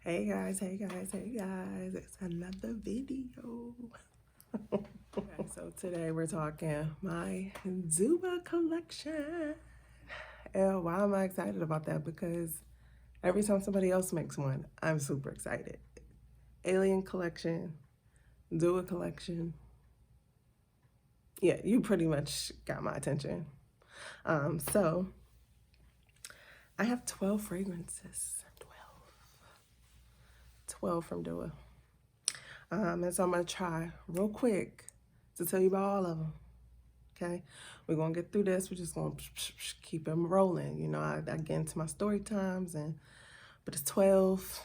Hey guys, hey guys, hey guys, it's another video. Okay, so today we're talking my Zuba collection. And why am I excited about that? Because every time somebody else makes one, I'm super excited. Alien collection, Zuba collection. Yeah, you pretty much got my attention. So I have 12 fragrances. 12 from Dua. And so I'm gonna try real quick to tell you about all of them. Okay, we're gonna get through this. We're just gonna keep them rolling. You know, I get into my story times, but it's 12.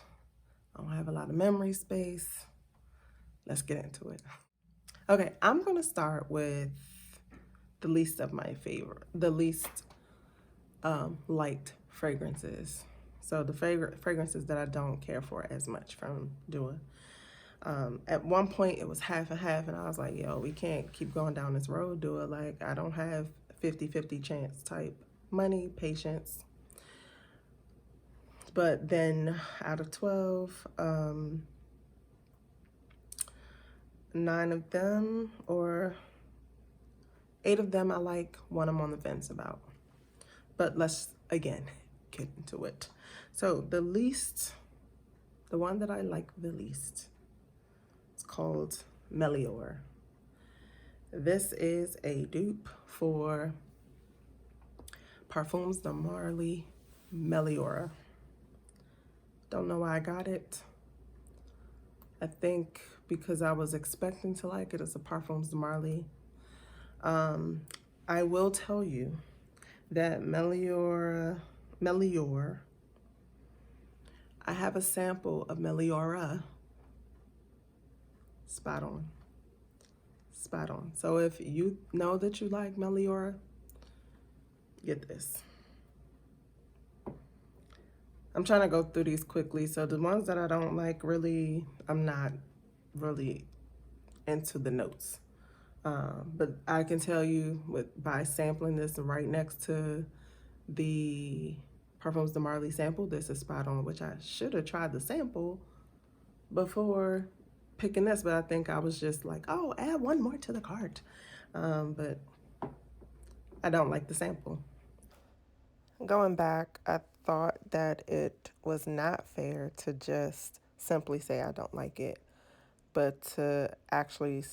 I don't have a lot of memory space. Let's get into it. Okay, I'm gonna start with the least of my favorite, the least liked fragrances. So the fragrances that I don't care for as much from Dua. At one point it was half and half, and I was like, yo, we can't keep going down this road, Dua. Like, I don't have 50-50 chance type money, patience. But then out of 12, 9 of them, or 8 of them I like, one I'm on the fence about. But let's, again, get into it. So the one that I like the least, it's called Melior. This is a dupe for Parfums de Marly Melior. Don't know why I got it. I think because I was expecting to like it as a Parfums de Marly. I will tell you that Melior, I have a sample of Meliora. Spot on. Spot on. So if you know that you like Meliora, get this. I'm trying to go through these quickly. So the ones that I don't like, really, I'm not really into the notes. But I can tell you by sampling this right next to the Parfums de Marly sample, this is spot on, which I should have tried the sample before picking this, but I think I was just like, oh, add one more to the cart. But I don't like the sample. Going back, I thought that it was not fair to just simply say I don't like it, but to actually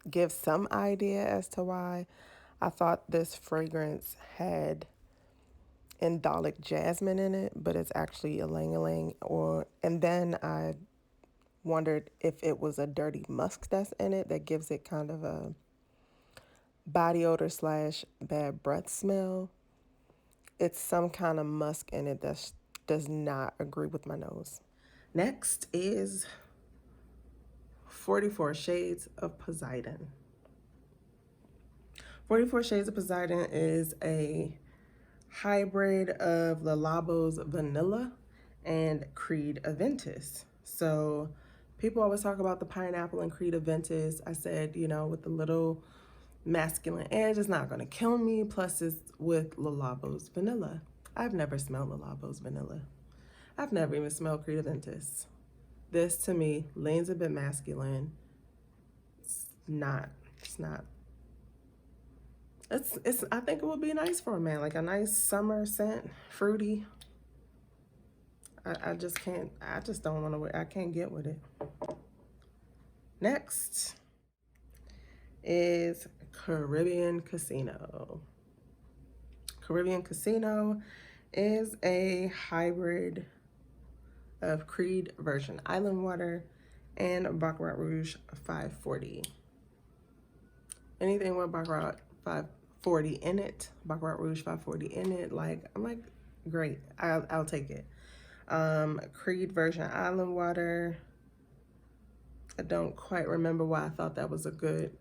give some idea as to why. I thought this fragrance had indolic jasmine in it, but it's actually ylang-ylang. And then I wondered if it was a dirty musk that's in it that gives it kind of a body odor / bad breath smell. It's some kind of musk in it that does not agree with my nose. Next is 44 Shades of Poseidon. 44 Shades of Poseidon is a hybrid of Le Labo's Vanilla and Creed Aventus. So people always talk about the pineapple and Creed Aventus. I said, you know, with the little masculine edge, it's not going to kill me. Plus, it's with Le Labo's Vanilla. I've never smelled Le Labo's Vanilla. I've never even smelled Creed Aventus. This, to me, leans a bit masculine. It's not. I think it would be nice for a man, like a nice summer scent, fruity. I just can't, I just don't want to, I can't get with it. Next is Caribbean Casino. Caribbean Casino is a hybrid of Creed Version Island Water and Baccarat Rouge 540. Anything with Baccarat 540 in it, Baccarat Rouge 540 in it, like, I'm like, great, I'll take it. Creed Version Island Water, I don't quite remember why I thought that was a good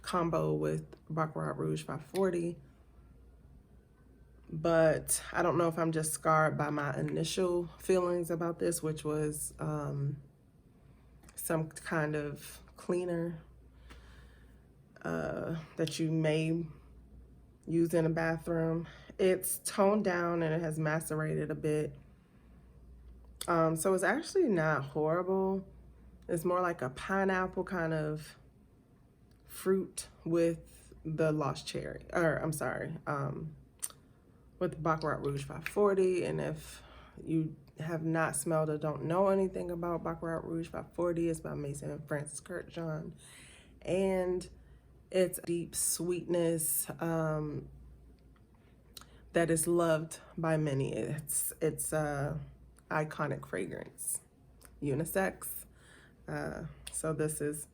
combo with Baccarat Rouge 540, but I don't know if I'm just scarred by my initial feelings about this, which was some kind of cleaner that you may use in a bathroom. It's toned down and it has macerated a bit. So it's actually not horrible. It's more like a pineapple kind of fruit with the lost cherry, or I'm sorry, with Baccarat Rouge 540. And if you have not smelled or don't know anything about Baccarat Rouge 540, it's by Mason and Francis Kurkdjian, and it's deep sweetness that is loved by many. It's a iconic fragrance, unisex. So this is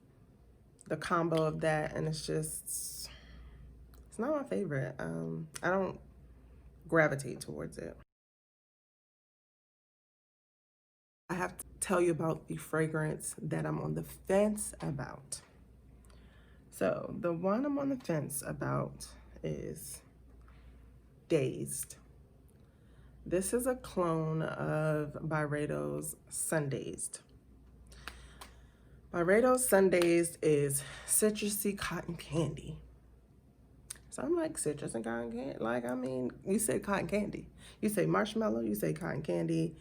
the combo of that, and it's not my favorite. I don't gravitate towards it. I have to tell you about the fragrance that I'm on the fence about. So the one I'm on the fence about is Dazed. This is a clone of Byredo's Sundazed. Byredo's Sundazed is citrusy cotton candy. So I'm like, citrus and cotton candy? Like, I mean, you say cotton candy. You say marshmallow, you say cotton candy,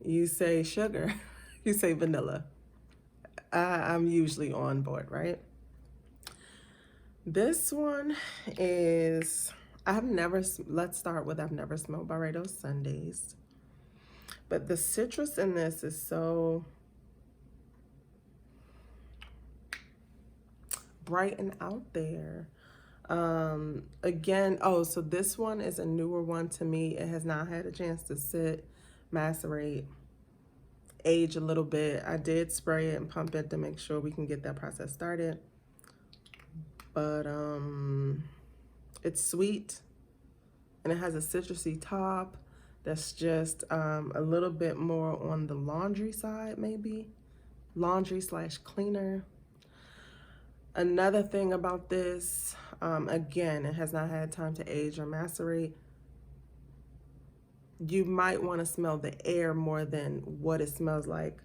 you say sugar, you say vanilla. I'm usually on board, right? This one is, let's start with, I've never smelled Byredo's Sundazed. But the citrus in this is so bright and out there. Again, oh, so this one is a newer one to me. It has not had a chance to sit, macerate, age a little bit. I did spray it and pump it to make sure we can get that process started. But it's sweet and it has a citrusy top that's just a little bit more on the laundry side, maybe. Laundry / cleaner. Another thing about this, again, it has not had time to age or macerate. You might want to smell the air more than what it smells like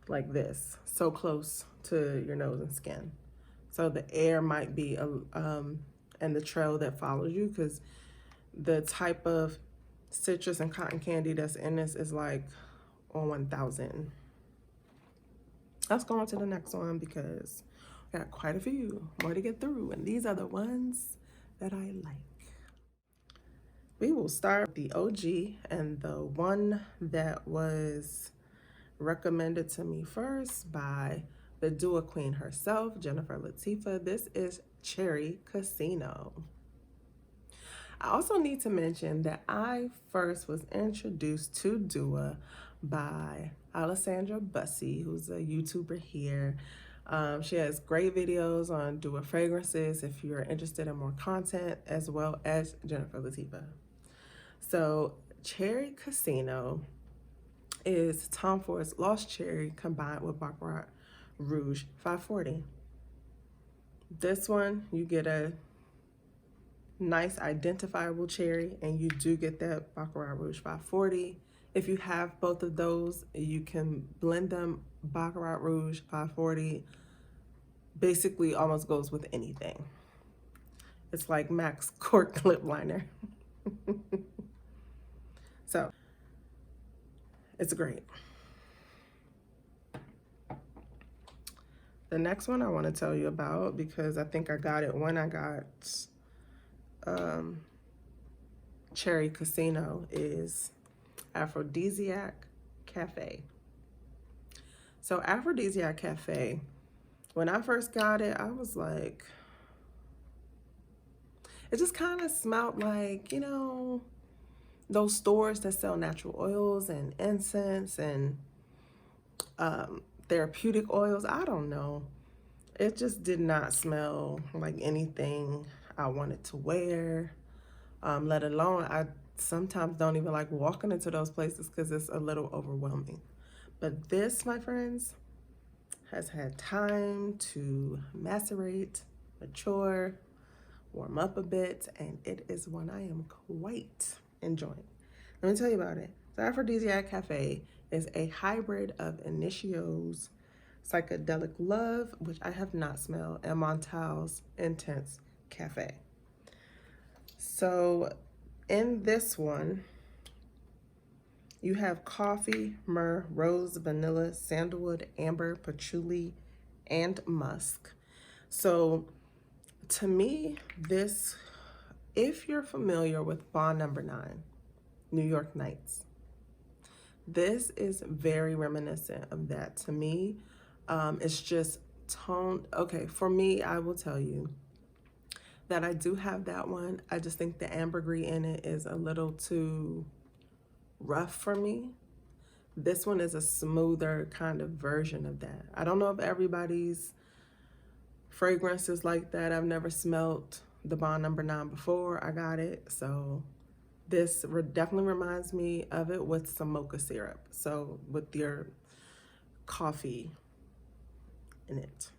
this, so close to your nose and skin. So the air might be, and the trail that follows you, because the type of citrus and cotton candy that's in this is like on 1,000. Let's go on to the next one because we got quite a few more to get through, and these are the ones that I like. We will start with the OG and the one that was recommended to me first by the Dua Queen herself, Jennifer Latifah. This is Cherry Casino. I also need to mention that I first was introduced to Dua by Alessandra Bussey, who's a YouTuber here. She has great videos on Dua fragrances if you're interested in more content, as well as Jennifer Latifah. So Cherry Casino is Tom Ford's Lost Cherry combined with Baccarat Rouge 540. This one, you get a nice identifiable cherry, and you do get that Baccarat Rouge 540. If you have both of those, you can blend them. Baccarat Rouge 540 basically almost goes with anything. It's like MAC's cork lip liner. So it's great. The next one I want to tell you about, because I think I got it when I got Cherry Casino, is Aphrodisiac Cafe. So Aphrodisiac Cafe, when I first got it, I was like, it just kind of smelled like, you know, those stores that sell natural oils and incense and therapeutic oils. I don't know. It just did not smell like anything I wanted to wear, let alone I sometimes don't even like walking into those places because it's a little overwhelming. But this, my friends, has had time to macerate, mature, warm up a bit, and it is one I am quite enjoying. Let me tell you about it. The Aphrodisiac Cafe is a hybrid of Initio's Psychedelic Love, which I have not smelled, and Montal's Intense Cafe. So in this one, You have coffee, myrrh, rose, vanilla, sandalwood, amber, patchouli, and musk. So to me, this, if you're familiar with Bond Number 9, New York Nights, this is very reminiscent of that to me. It's just toned. Okay, for me, I will tell you that I do have that one. I just think the ambergris in it is a little too rough for me. This one is a smoother kind of version of that. I don't know if everybody's fragrance is like that. I've never smelled the Bond Number 9 before I got it, so this definitely reminds me of it with some mocha syrup. So with your coffee in it.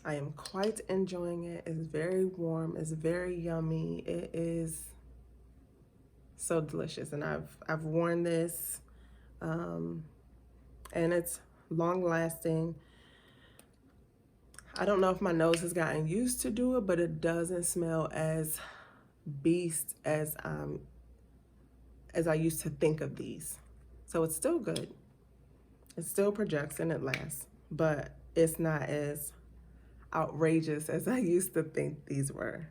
I am quite enjoying it. It's very warm. It's very yummy. It is so delicious, and I've worn this, and it's long lasting. I don't know if my nose has gotten used to do it, but it doesn't smell as beast as I used to think of these. So it's still good. It still projects and it lasts, but it's not as outrageous as I used to think these were.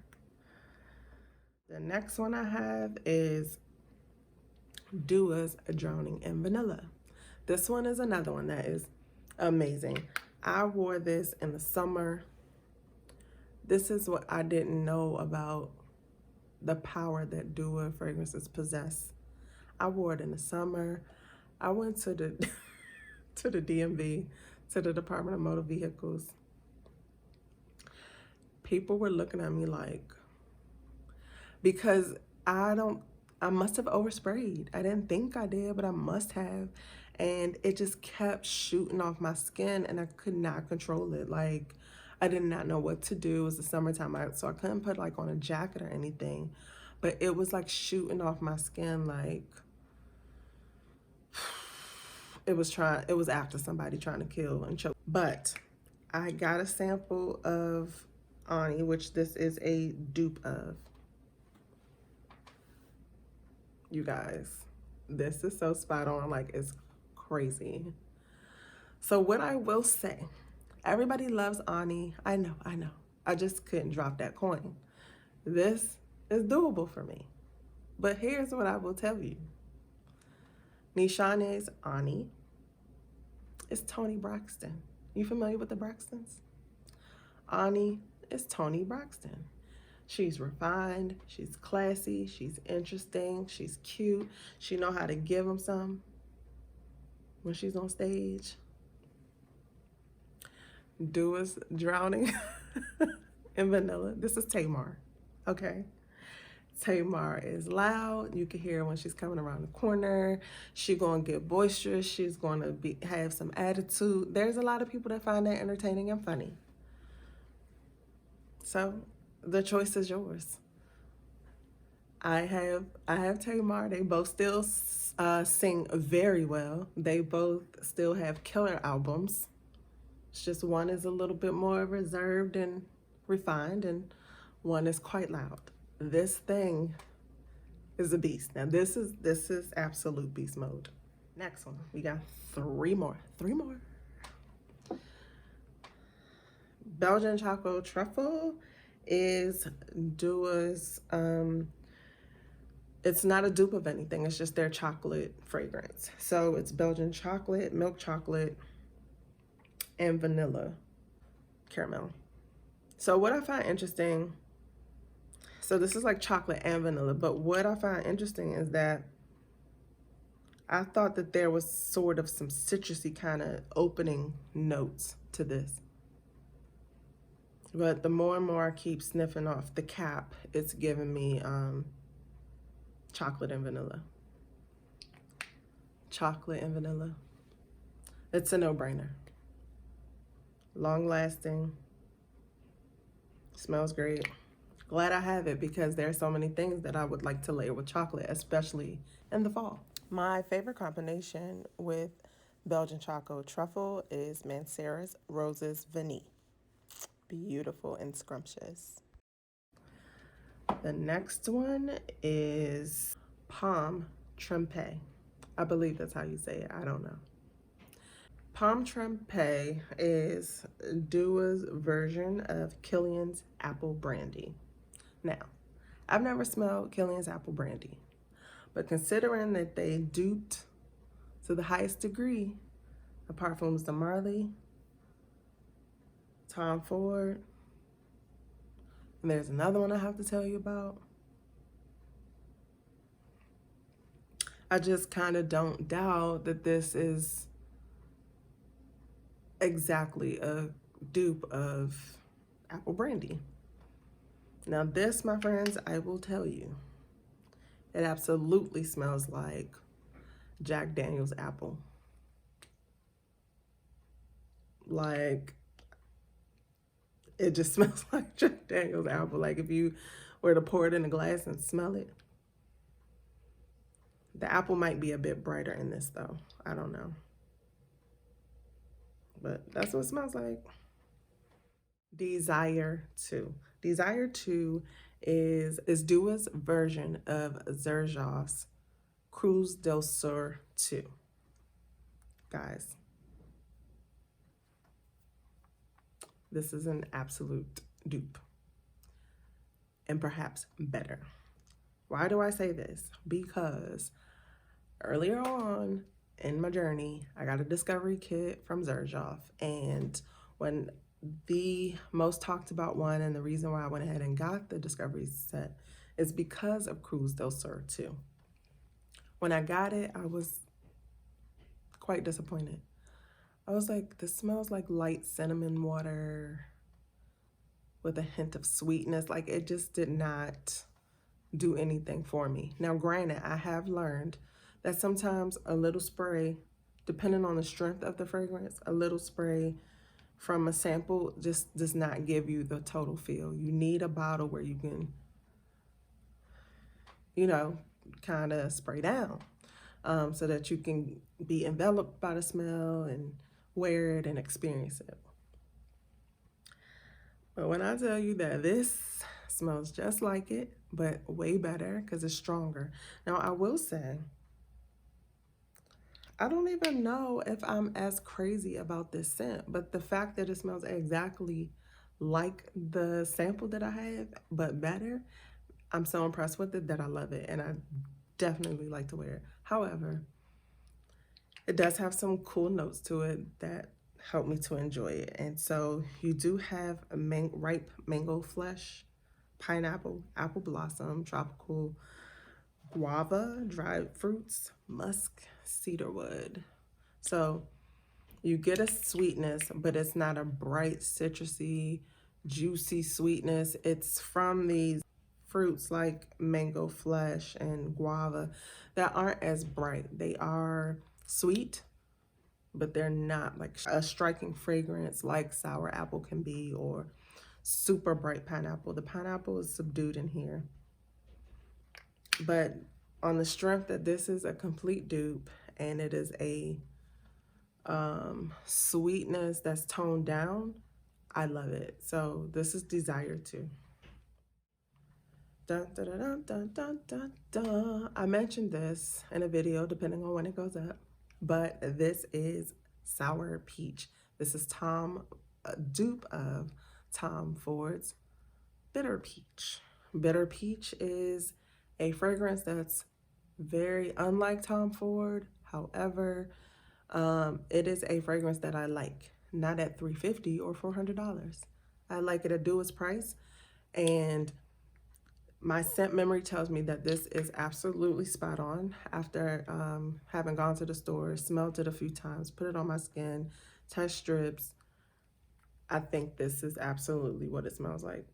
The next one I have is Dua's Drowning in Vanilla. This one is another one that is amazing. I wore this in the summer. This is what I didn't know about the power that Dua fragrances possess. I wore it in the summer. I went to the to the DMV, to the Department of Motor Vehicles. People were looking at me like, because I must have oversprayed. I didn't think I did, but I must have. And it just kept shooting off my skin and I could not control it. Like, I did not know what to do. It was the summertime, so I couldn't put like on a jacket or anything. But it was like shooting off my skin like it was after somebody trying to kill and choke. But I got a sample of Ani, which this is a dupe of. You guys, this is so spot on, like it's crazy. So what I will say, everybody loves Ani. I know. I just couldn't drop that coin. This is doable for me. But here's what I will tell you. Nishane's Ani is Toni Braxton. You familiar with the Braxtons? Ani is Toni Braxton. She's refined, she's classy, she's interesting, she's cute. She know how to give them some when she's on stage. Dua's Drowning in Vanilla. This is Tamar, okay? Tamar is loud. You can hear her when she's coming around the corner. She's gonna get boisterous. She's gonna have some attitude. There's a lot of people that find that entertaining and funny. So the choice is yours. I have Tamar. They both still sing very well. They both still have killer albums. It's just one is a little bit more reserved and refined, and one is quite loud. This thing is a beast. Now this is absolute beast mode. Next one, we got three more. Belgian Choco Truffle is Dua's, it's not a dupe of anything, it's just their chocolate fragrance. So it's Belgian chocolate, milk chocolate, and vanilla caramel. So what I find interesting, so this is like chocolate and vanilla, but what I find interesting is that I thought that there was sort of some citrusy kind of opening notes to this. But the more and more I keep sniffing off the cap, it's giving me chocolate and vanilla. Chocolate and vanilla. It's a no-brainer. Long lasting. Smells great. Glad I have it because there are so many things that I would like to layer with chocolate, especially in the fall. My favorite combination with Belgian Choco Truffle is Mancera's Roses Vanille. Beautiful and scrumptious. The next one is Pomme Trempée. I believe that's how you say it. I don't know. Pomme Trempée is Dua's version of Killian's apple brandy. Now, I've never smelled Killian's apple brandy, but considering that they duped to the highest degree the parfums de Marley, Tom Ford, and there's another one I have to tell you about, I just kind of don't doubt that this is exactly a dupe of apple brandy. Now this, my friends, I will tell you, it absolutely smells like Jack Daniel's apple. Like, it just smells like Jack Daniel's apple. Like if you were to pour it in a glass and smell it. The apple might be a bit brighter in this though. I don't know. But that's what it smells like. Desire 2. Desire 2 is Dua's version of Xerjoff's Cruz del Sur 2. Guys, this is an absolute dupe. And perhaps better. Why do I say this? Because earlier on in my journey, I got a discovery kit from Xerjoff, and when the most talked about one and the reason why I went ahead and got the discovery set is because of Cruz del Sur 2. When I got it, I was quite disappointed. I was like, this smells like light cinnamon water with a hint of sweetness. Like, it just did not do anything for me. Now, granted, I have learned that sometimes a little spray, depending on the strength of the fragrance, a little spray from a sample just does not give you the total feel. You need a bottle where you can, you know, kind of spray down so that you can be enveloped by the smell and wear it and experience it. But when I tell you that this smells just like it, but way better because it's stronger. Now, I will say, I don't even know if I'm as crazy about this scent, but the fact that it smells exactly like the sample that I have, but better, I'm so impressed with it that I love it, and I definitely like to wear it. However, it does have some cool notes to it that help me to enjoy it. And so you do have a ripe mango flesh, pineapple, apple blossom, tropical guava, dried fruits, musk, cedarwood. So you get a sweetness, but it's not a bright, citrusy, juicy sweetness. It's from these fruits like mango flesh and guava that aren't as bright. They are sweet, but they're not like a striking fragrance like sour apple can be, or super bright pineapple. The pineapple is subdued in here. But on the strength that this is a complete dupe and it is a sweetness that's toned down, I love it. So this is Desire 2. Dun, dun, dun, dun, dun, dun, dun. I mentioned this in a video depending on when it goes up, but this is Sour Peach. This is a dupe of Tom Ford's Bitter Peach. Bitter Peach is a fragrance that's very unlike Tom Ford. However, it is a fragrance that I like, not at $350 or $400. I like it at Dua's price, and my scent memory tells me that this is absolutely spot on. After having gone to the store, smelled it a few times, put it on my skin, test strips, I think this is absolutely what it smells like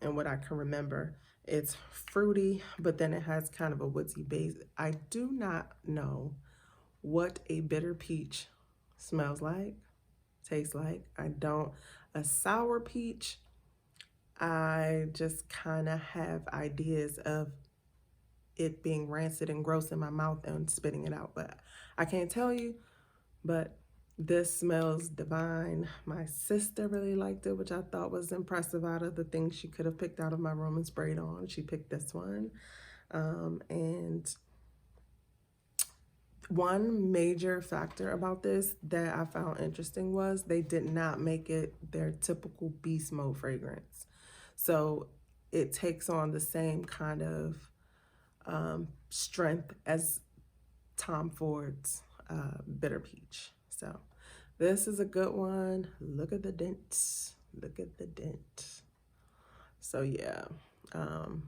and what I can remember. It's fruity, but then it has kind of a woodsy base. I do not know what a bitter peach smells like, tastes like. I don't. A sour peach, I just kind of have ideas of it being rancid and gross in my mouth and spitting it out, but I can't tell you. But this smells divine. My sister really liked it, which I thought was impressive. Out of the things she could have picked out of my room and sprayed on, she picked this one. And One major factor about this that I found interesting was they did not make it their typical beast mode fragrance. So it takes on the same kind of strength as Tom Ford's Bitter Peach. So this is a good one. Look at the dent. Look at the dent. So yeah, I'm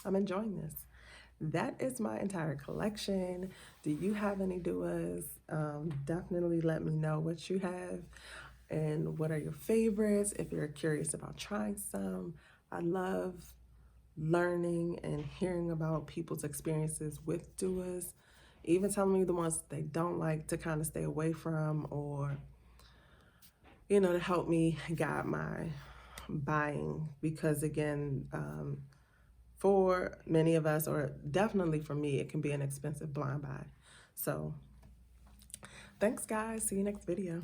enjoying this. That is my entire collection. Do you have any duos? Definitely let me know what you have and what are your favorites if you're curious about trying some. I love learning and hearing about people's experiences with duos, even telling me the ones they don't like to kind of stay away from, or you know, to help me guide my buying, because again, for many of us, or definitely for me, it can be an expensive blind buy. So thanks guys, see you next video.